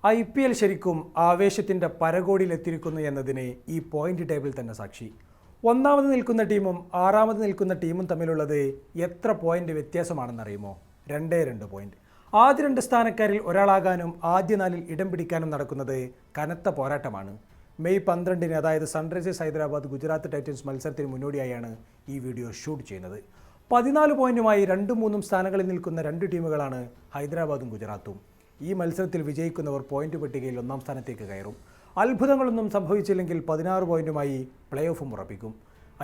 IPL ശരിക്കും ആവേശത്തിൻ്റെ പരകോടിയിലെത്തിയിരിക്കുന്നു എന്നതിന് ഈ പോയിന്റ് ടേബിൾ തന്നെ സാക്ഷി. ഒന്നാമത് നിൽക്കുന്ന ടീമും ആറാമത് നിൽക്കുന്ന ടീമും തമ്മിലുള്ളത് എത്ര പോയിന്റ് വ്യത്യാസമാണെന്നറിയുമോ? 2 പോയിന്റ്. ആദ്യ 2 സ്ഥാനക്കാരിൽ ഒരാളാകാനും ആദ്യ 4-ൽ ഇടം പിടിക്കാനും നടക്കുന്നത് കനത്ത പോരാട്ടമാണ്. മെയ് 12-ന്, അതായത് സൺറൈസേഴ്സ് ഹൈദരാബാദ് ഗുജറാത്ത് ടൈറ്റൻസ് മത്സരത്തിന് മുന്നോടിയായാണ് ഈ വീഡിയോ ഷൂട്ട് ചെയ്യുന്നത്. 14 പോയിന്റുമായി 2-3 സ്ഥാനങ്ങളിൽ നിൽക്കുന്ന 2 ടീമുകളാണ് ഹൈദരാബാദും ഗുജറാത്തും. ഈ മത്സരത്തിൽ വിജയിക്കുന്നവർ പോയിന്റ് പട്ടികയിൽ 1-ാം സ്ഥാനത്തേക്ക് കയറും. അത്ഭുതങ്ങളൊന്നും സംഭവിച്ചില്ലെങ്കിൽ 16 പോയിന്റുമായി പ്ലേ ഓഫും ഉറപ്പിക്കും.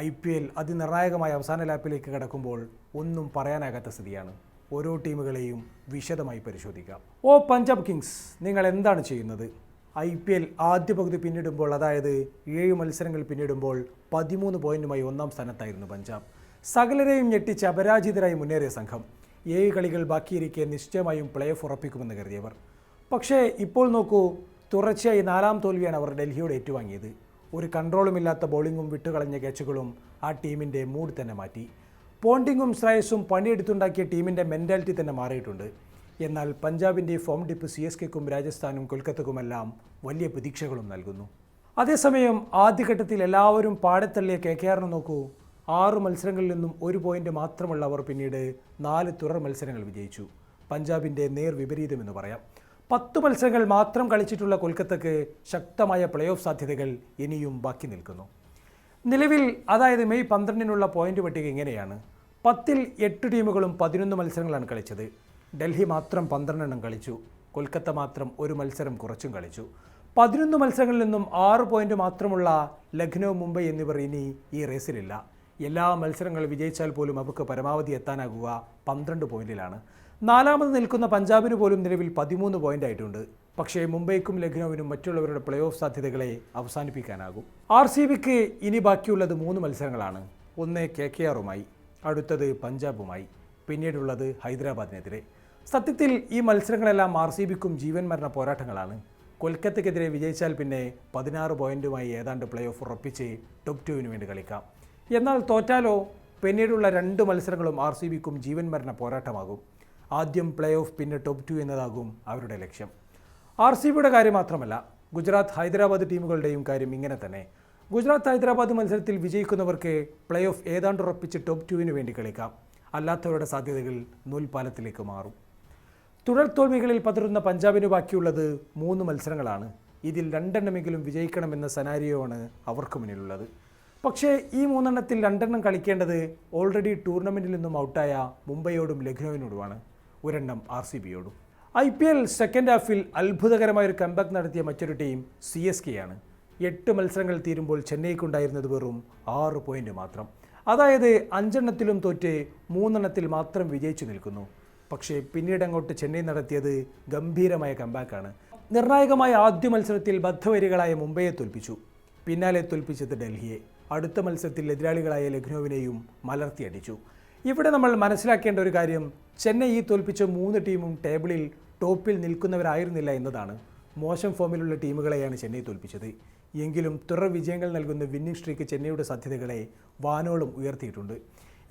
IPL അതിനിർണായകമായ അവസാന ലാപ്പിലേക്ക് കടക്കുമ്പോൾ ഒന്നും പറയാനാകാത്ത സ്ഥിതിയാണ്. ഓരോ ടീമുകളെയും വിശദമായി പരിശോധിക്കാം. പഞ്ചാബ് കിങ്സ്, നിങ്ങൾ എന്താണ് ചെയ്യുന്നത്? IPL ആദ്യ പകുതി പിന്നിടുമ്പോൾ, അതായത് 7 മത്സരങ്ങൾ പിന്നിടുമ്പോൾ 13 പോയിന്റുമായി 1-ാം സ്ഥാനത്തായിരുന്നു പഞ്ചാബ്. സകലരെയും ഞെട്ടിച്ച് അപരാജിതരായി മുന്നേറിയ സംഘം. 7 കളികൾ ബാക്കിയിരിക്കെ നിശ്ചയമായും പ്ലേ ഓഫ് ഉറപ്പിക്കുമെന്ന് കരുതിയവർ. പക്ഷേ ഇപ്പോൾ നോക്കൂ, തുടർച്ചയായി 4-ാം തോൽവിയാണ് അവർ ഡൽഹിയോട് ഏറ്റുവാങ്ങിയത്. ഒരു കൺട്രോളുമില്ലാത്ത ബോളിങ്ങും വിട്ടുകളഞ്ഞ ക്യാച്ചുകളും ആ ടീമിൻ്റെ മൂഡ് തന്നെ മാറ്റി. പോണ്ടിങ്ങും ശ്രേയസും പണിയെടുത്തുണ്ടാക്കിയ ടീമിൻ്റെ മെൻറ്റാലിറ്റി തന്നെ മാറിയിട്ടുണ്ട്. എന്നാൽ പഞ്ചാബിൻ്റെ ഫോം ഡിപ്പ് CSKക്കും രാജസ്ഥാനും കൊൽക്കത്തക്കുമെല്ലാം വലിയ പ്രതീക്ഷകളും നൽകുന്നു. അതേസമയം ആദ്യഘട്ടത്തിൽ എല്ലാവരും പാടത്തള്ളിയ KKRനെ നോക്കൂ. 6 മത്സരങ്ങളിൽ നിന്നും 1 പോയിന്റ് മാത്രമുള്ള അവർ പിന്നീട് 4 തുടർ മത്സരങ്ങൾ വിജയിച്ചു. പഞ്ചാബിൻ്റെ നേർ വിപരീതമെന്ന് പറയാം. 10 മത്സരങ്ങൾ മാത്രം കളിച്ചിട്ടുള്ള കൊൽക്കത്തക്ക് ശക്തമായ പ്ലേ ഓഫ് സാധ്യതകൾ ഇനിയും ബാക്കി നിൽക്കുന്നു. നിലവിൽ, അതായത് മെയ് 12-നുള്ള പോയിന്റ് പട്ടിക ഇങ്ങനെയാണ്. 10-ൽ 8 ടീമുകളും 11 മത്സരങ്ങളാണ് കളിച്ചത്. ഡൽഹി മാത്രം 12 എണ്ണം കളിച്ചു. കൊൽക്കത്ത മാത്രം 1 മത്സരം കുറച്ചും കളിച്ചു. 11 മത്സരങ്ങളിൽ നിന്നും 6 പോയിന്റ് മാത്രമുള്ള ലക്നൗ, മുംബൈ എന്നിവർ ഇനി ഈ റേസിലില്ല. എല്ലാ മത്സരങ്ങൾ വിജയിച്ചാൽ പോലും അവർക്ക് പരമാവധി എത്താനാകുക 12 പോയിന്റിലാണ്. 4-ാമത് നിൽക്കുന്ന പഞ്ചാബിന് പോലും നിലവിൽ 13 പോയിന്റ് ആയിട്ടുണ്ട്. പക്ഷേ മുംബൈക്കും ലക്നൌവിനും മറ്റുള്ളവരുടെ പ്ലേ ഓഫ് സാധ്യതകളെ അവസാനിപ്പിക്കാനാകും. RCBക്ക് ഇനി ബാക്കിയുള്ളത് 3 മത്സരങ്ങളാണ്. ഒന്ന് KKRുമായി, അടുത്തത് പഞ്ചാബുമായി, പിന്നീടുള്ളത് ഹൈദരാബാദിനെതിരെ. സത്യത്തിൽ ഈ മത്സരങ്ങളെല്ലാം RCBക്കും ജീവൻ മരണ പോരാട്ടങ്ങളാണ്. കൊൽക്കത്തയ്ക്കെതിരെ വിജയിച്ചാൽ പിന്നെ 16 പോയിന്റുമായി ഏതാണ്ട് പ്ലേ ഓഫ് ഉറപ്പിച്ച് ടോപ്പ് 2-ന് വേണ്ടി കളിക്കാം. എന്നാൽ തോറ്റാലോ, പിന്നീടുള്ള 2 മത്സരങ്ങളും RCBക്കും ജീവൻ മരണ പോരാട്ടമാകും. ആദ്യം പ്ലേ ഓഫ്, പിന്നെ ടോപ്പ് 2 എന്നതാകും അവരുടെ ലക്ഷ്യം. RCBയുടെ കാര്യം മാത്രമല്ല, ഗുജറാത്ത് ഹൈദരാബാദ് ടീമുകളുടെയും കാര്യം ഇങ്ങനെ തന്നെ. ഗുജറാത്ത് ഹൈദരാബാദ് മത്സരത്തിൽ വിജയിക്കുന്നവർക്ക് പ്ലേ ഓഫ് ഏതാണ്ട് ഉറപ്പിച്ച് ടോപ്പ് 2-ന് വേണ്ടി കളിക്കാം. അല്ലാത്തവരുടെ സാധ്യതകൾ നൂൽപാലത്തിലേക്ക് മാറും. തുടർ തോൽവികളിൽ പതറുന്ന പഞ്ചാബിന് ബാക്കിയുള്ളത് 3 മത്സരങ്ങളാണ്. ഇതിൽ 2 എണ്ണമെങ്കിലും വിജയിക്കണമെന്ന സെനാരിയോ ആണ് അവർക്ക് മുന്നിലുള്ളത്. പക്ഷേ ഈ 3 എണ്ണത്തിൽ 2 എണ്ണം കളിക്കേണ്ടത് ഓൾറെഡി ടൂർണമെൻറ്റിൽ നിന്നും ഔട്ടായ മുംബൈയോടും ലക്നൌവിനോടുമാണ്, 1 എണ്ണം RCBയോടും. IPL സെക്കൻഡ് ഹാഫിൽ അത്ഭുതകരമായൊരു കംബാക്ക് നടത്തിയ മറ്റൊരു ടീം CSKയാണ്. 8 മത്സരങ്ങൾ തീരുമ്പോൾ ചെന്നൈക്കുണ്ടായിരുന്നത് വെറും 6 പോയിന്റ് മാത്രം. അതായത് 5 എണ്ണത്തിലും തോറ്റ് 3 എണ്ണത്തിൽ മാത്രം വിജയിച്ചു നിൽക്കുന്നു. പക്ഷേ പിന്നീട് അങ്ങോട്ട് ചെന്നൈ നടത്തിയത് ഗംഭീരമായ കംബാക്കാണ്. നിർണായകമായ ആദ്യ മത്സരത്തിൽ ബദ്ധവരികളായ മുംബൈയെ തോൽപ്പിച്ചു. പിന്നാലെ തോൽപ്പിച്ചത് ഡൽഹിയെ. അടുത്ത മത്സരത്തിൽ എതിരാളികളായ ലക്നൌവിനെയും മലർത്തിയടിച്ചു. ഇവിടെ നമ്മൾ മനസ്സിലാക്കേണ്ട ഒരു കാര്യം, ചെന്നൈ ഈ തോൽപ്പിച്ച 3 ടീമും ടേബിളിൽ ടോപ്പിൽ നിൽക്കുന്നവരായിരുന്നില്ല എന്നതാണ്. മോശം ഫോമിലുള്ള ടീമുകളെയാണ് ചെന്നൈ തോൽപ്പിച്ചത്. എങ്കിലും തുടർ വിജയങ്ങൾ നൽകുന്ന വിന്നിംഗ് സ്ട്രീക്ക് ചെന്നൈയുടെ സാധ്യതകളെ വാനോളം ഉയർത്തിയിട്ടുണ്ട്.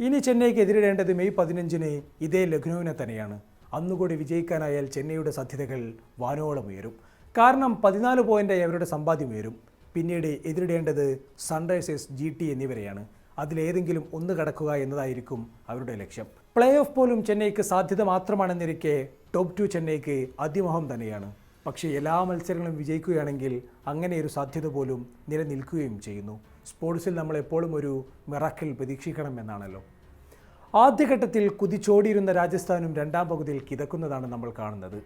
ഇനി ചെന്നൈക്ക് എതിരിടേണ്ടത് മെയ് 15-ന് ഇതേ ലക്നൌവിനെ തന്നെയാണ്. അന്നുകൂടി വിജയിക്കാനായാൽ ചെന്നൈയുടെ സാധ്യതകൾ വാനോളം ഉയരും. കാരണം 14 പോയിന്റായി അവരുടെ സമ്പാദ്യം ഉയരും. പിന്നീട് എതിരിടേണ്ടത് സൺറൈസേഴ്സ്, GT എന്നിവരെയാണ്. അതിലേതെങ്കിലും ഒന്ന് കടക്കുക എന്നതായിരിക്കും അവരുടെ ലക്ഷ്യം. പ്ലേ ഓഫ് പോലും ചെന്നൈക്ക് സാധ്യത മാത്രമാണെന്നിരിക്കെ ടോപ്പ് 2 ചെന്നൈക്ക് അതിമോഹം തന്നെയാണ്. പക്ഷേ എല്ലാ മത്സരങ്ങളും വിജയിക്കുകയാണെങ്കിൽ അങ്ങനെയൊരു സാധ്യത പോലും നിലനിൽക്കുകയും ചെയ്യുന്നു. സ്പോർട്സിൽ നമ്മൾ എപ്പോഴും ഒരു മിറാക്കിൾ പ്രതീക്ഷിക്കണം എന്നാണല്ലോ. ആദ്യഘട്ടത്തിൽ കുതിച്ചോടിയിരുന്ന രാജസ്ഥാനും 2-ാം പകുതിയിൽ കിതക്കുന്നതാണ് നമ്മൾ കാണുന്നത്.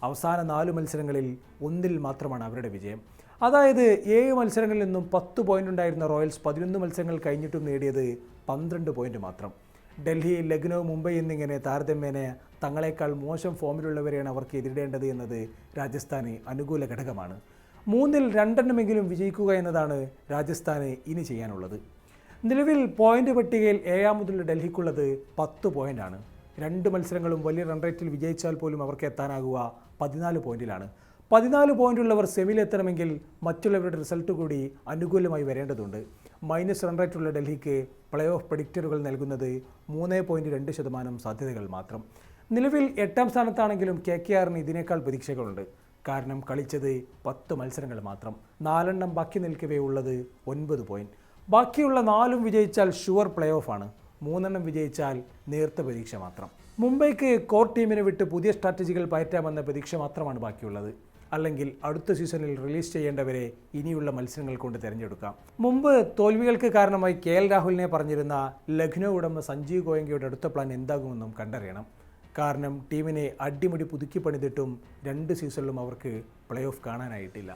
അവസാന 4 മത്സരങ്ങളിൽ 1-ൽ മാത്രമാണ് അവരുടെ വിജയം. അതായത് 7 മത്സരങ്ങളിൽ നിന്നും 10 പോയിന്റ് ഉണ്ടായിരുന്ന റോയൽസ് 11 മത്സരങ്ങൾ കഴിഞ്ഞിട്ടും നേടിയത് 12 പോയിന്റ് മാത്രം. ഡൽഹി, ലക്നൗ, മുംബൈ എന്നിങ്ങനെ താരതമ്യേന തങ്ങളെക്കാൾ മോശം ഫോമിലുള്ളവരെയാണ് അവർക്ക് എതിരിടേണ്ടത് എന്നത് രാജസ്ഥാന് അനുകൂല ഘടകമാണ്. 3-ൽ 2 എണ്ണമെങ്കിലും വിജയിക്കുക എന്നതാണ് രാജസ്ഥാന് ഇനി ചെയ്യാനുള്ളത്. നിലവിൽ പോയിന്റ് പട്ടികയിൽ 7-ാമതുള്ള ഡൽഹിക്കുള്ളത് 10 പോയിന്റാണ്. 2 മത്സരങ്ങളും വലിയ റൺ റേറ്റിൽ വിജയിച്ചാൽ പോലും അവർക്ക് എത്താനാകുക 14 പോയിന്റിലാണ്. 14 പോയിന്റുള്ളവർ സെമിയിലെത്തണമെങ്കിൽ മറ്റുള്ളവരുടെ റിസൾട്ട് കൂടി അനുകൂലമായി വരേണ്ടതുണ്ട്. മൈനസ് റൺ റേറ്റുള്ള ഡൽഹിക്ക് പ്ലേ ഓഫ് പ്രഡിക്റ്ററുകൾ നൽകുന്നത് 3.2% സാധ്യതകൾ മാത്രം. നിലവിൽ 8-ാം സ്ഥാനത്താണെങ്കിലും KKRന് ഇതിനേക്കാൾ പ്രതീക്ഷകളുണ്ട്. കാരണം കളിച്ചത് 10 മത്സരങ്ങൾ മാത്രം. 4 ബാക്കി നിൽക്കവേ ഉള്ളത് 9 പോയിന്റ്. ബാക്കിയുള്ള 4 വിജയിച്ചാൽ ഷുവർ പ്ലേ ഓഫാണ്. 3 വിജയിച്ചാൽ നേർത്ത പ്രതീക്ഷ മാത്രം. മുംബൈക്ക് കോർ ടീമിനെ വിട്ട് പുതിയ സ്ട്രാറ്റജികൾ പയറ്റാമെന്ന പ്രതീക്ഷ മാത്രമാണ് ബാക്കിയുള്ളത്. അല്ലെങ്കിൽ അടുത്ത സീസണിൽ റിലീസ് ചെയ്യേണ്ടവരെ ഇനിയുള്ള മത്സരങ്ങൾ കൊണ്ട് തിരഞ്ഞെടുക്കാം. മുമ്പ് തോൽവികൾക്ക് കാരണമായി KL രാഹുലിനെ പറഞ്ഞിരുന്ന ലക്നൗ ഉടമ സഞ്ജീവ് ഗോയങ്കയുടെ അടുത്ത പ്ലാൻ എന്താകുമെന്നും കണ്ടറിയണം. കാരണം ടീമിനെ അടിമുടി പുതുക്കി പണിതിട്ടും 2 സീസണിലും അവർക്ക് പ്ലേ ഓഫ് കാണാനായിട്ടില്ല.